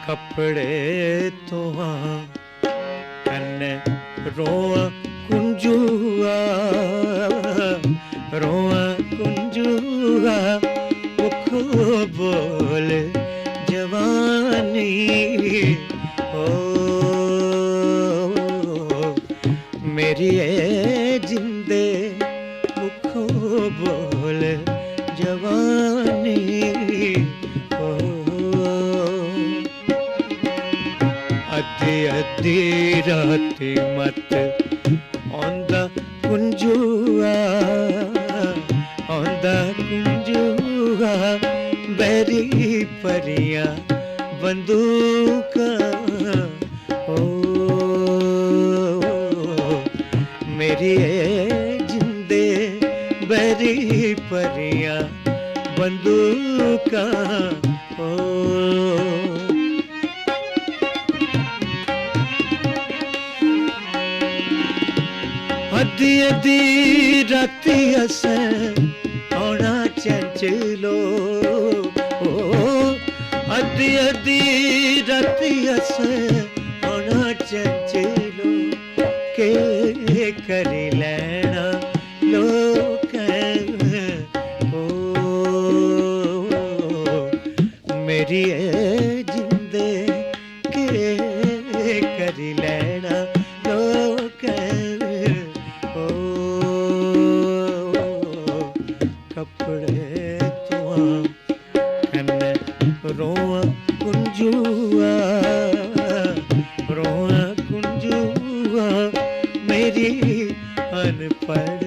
कपड़े तुआ कन्ने रोआ कुंजुआ, रोआ कुंजुआ मुख बोल जवानी। ओ मेरी ए जिंदे मुख बोल जवानी। अद्धी अद्धी राती मत औंदा कुंजुआ, औंदा कुंजुआ बैरी परियां बंदूका। ओ मेरी जिंदे बैरी परियां बंदूका। ओ अद्धी अद्धी राती असें औना चंचलो। अद्धी अद्धी राती असें औना चंचलो। के करी लैना लोकें। ओ मेरी जिंदे के करी लैना लोकें। कपड़े तुआ कन्ने रोआ कुंजुआ, रोआ कुंजुआ मेरी अनपढ़